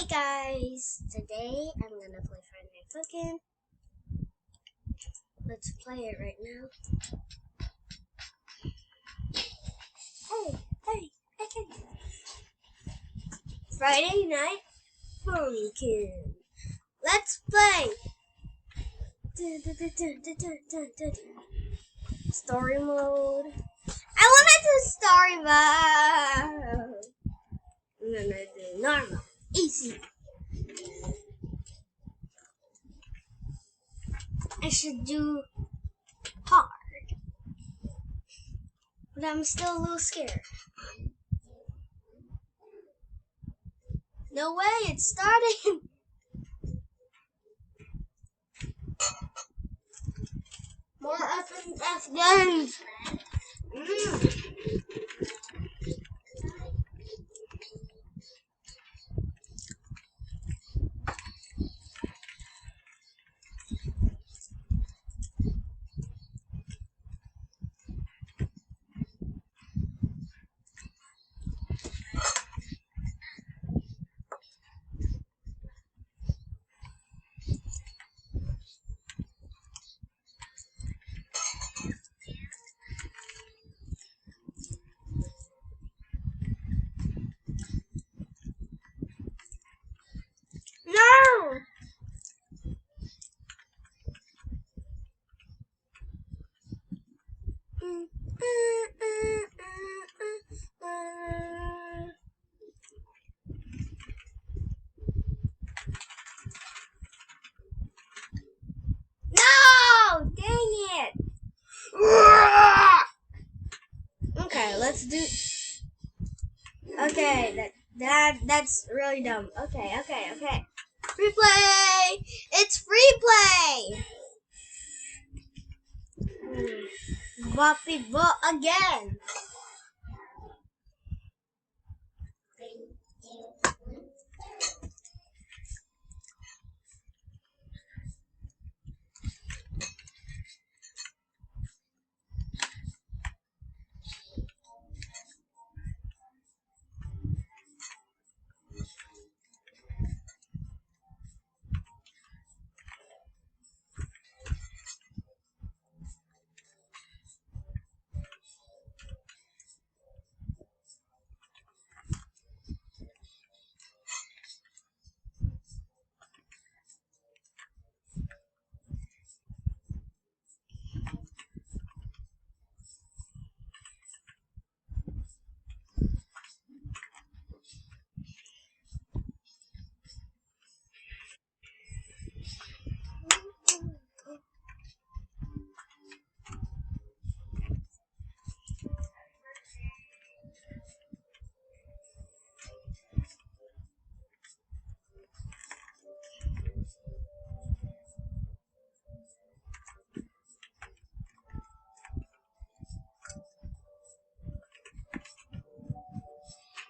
Hey guys, today I'm gonna play Friday Night Funkin'. Let's play it right now. Hey, Friday Night Funkin'. Let's play. Story mode. I wanna do story mode. I'm gonna do normal, easy. I should do hard, but I'm still a little scared. No way, it's starting. More F guns. No! No! Dang it! Okay, let's do. Okay, that's really dumb. Okay. Free play! It's free play! Boppy Bo again!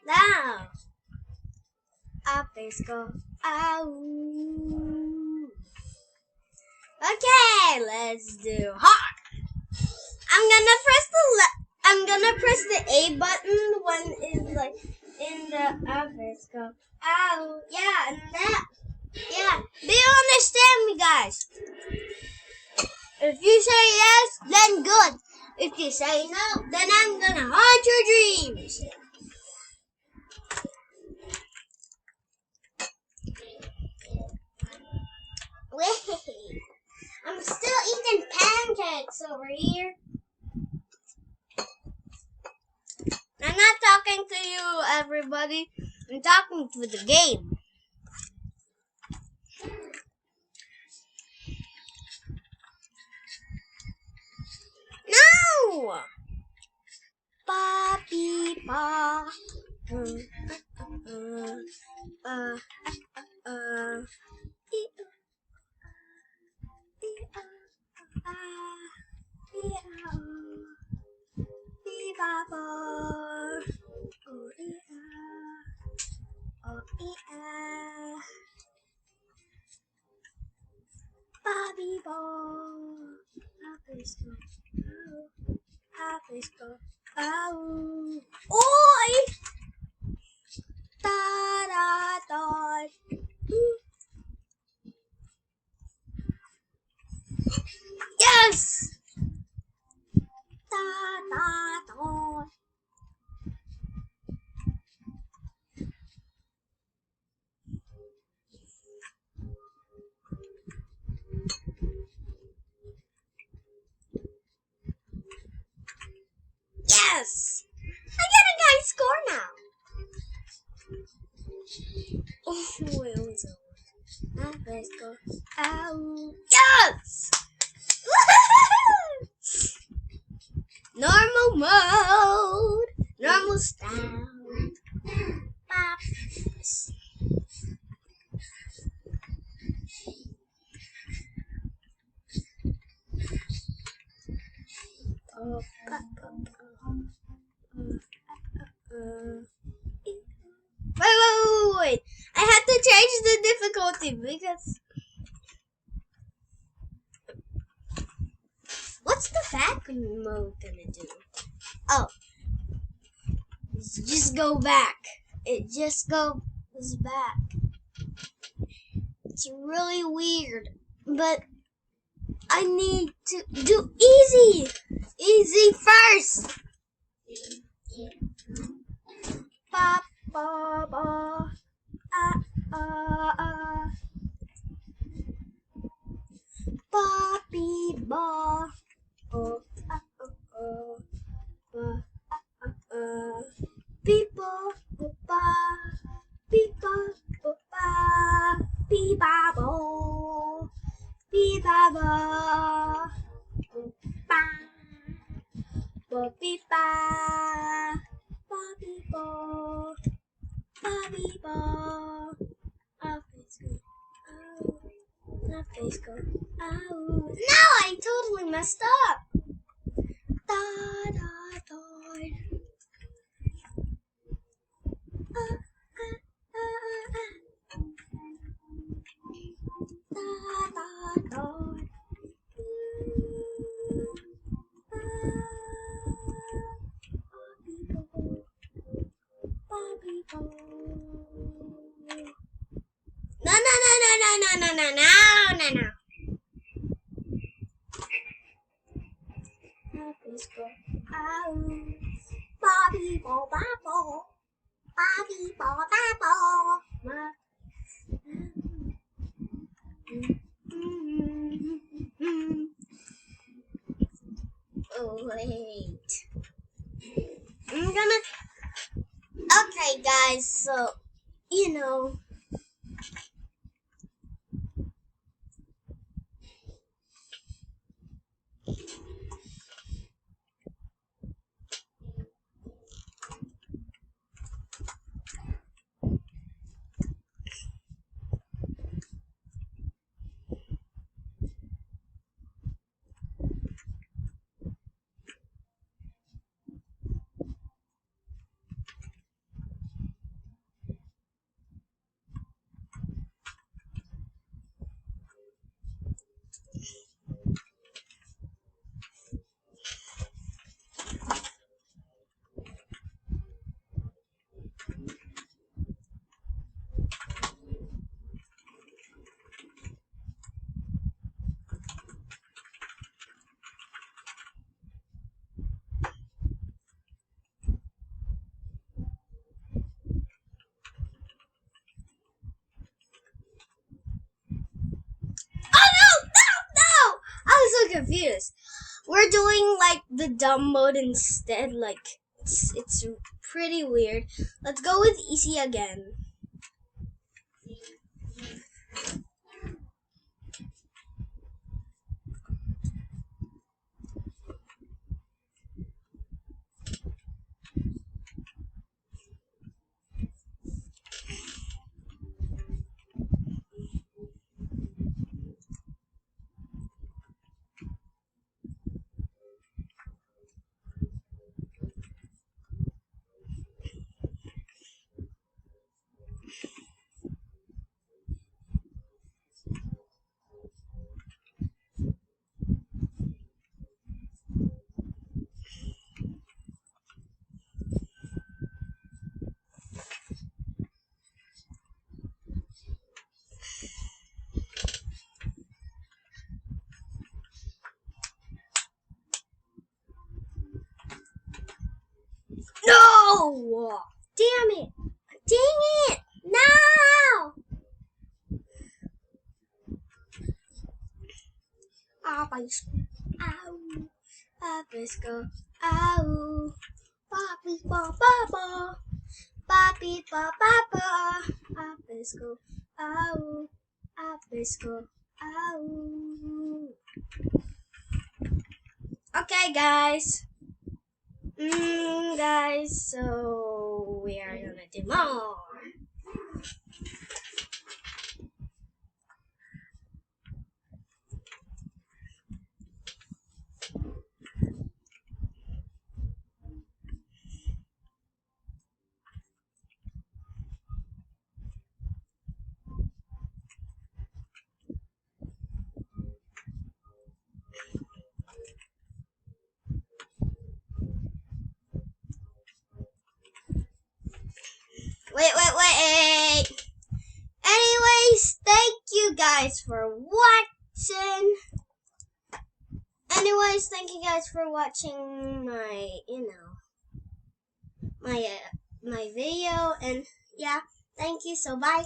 Now! Up is go. Ow! Okay, let's do hard. I'm gonna press the A button when it's like in the office. Go. Ow! Yeah, and that. Yeah. Do you understand me, guys? If you say yes, then good. If you say no, then I'm gonna haunt your dreams. Wait. I'm still eating pancakes over here. I'm not talking to you, everybody. I'm talking to the game. No! Ba beep ba. Bobby ball, happy's go, ow, oi, da da da Let's go. Ow. Yes! Normal mode. Normal style. Pop. Oh, wait. I have to change the difficulty because what's the vacuum mode gonna do? Oh, just go back. It just goes back. It's really weird, but I need to do easy. Easy first. Ba ba ba. Ah ah ah. Ba bee ba. Oh ah oh oh. Ba ah ah ah. Bee ba ba ba. Bee ba ba ba. Bee ba bo. Bee ba ba. Ba. Ba bee ba. Ba bee bo. Ba bee bo. Up it's go. Oh. Up it's go. Oh. No, I totally messed up. Da da da. No. Let's go. Ow. Bobby bo babo. Bobby bo babo. Oh wait. I'm gonna. Okay, guys. So you know. No! I was so confused. We're doing like the dumb mode instead. Like it's pretty weird. Let's go with easy again. No! Damn it! Dang it! No! Always. Ow. Always go. Ow. Bobby ba ba ba. Bobby ba ba ba. Always go. Ow. Abisko. Ow. Okay, guys. Guys, so we are gonna do more. Wait. Anyways, thank you guys for watching. Anyways, thank you guys for watching my, my video, and yeah, thank you. So bye.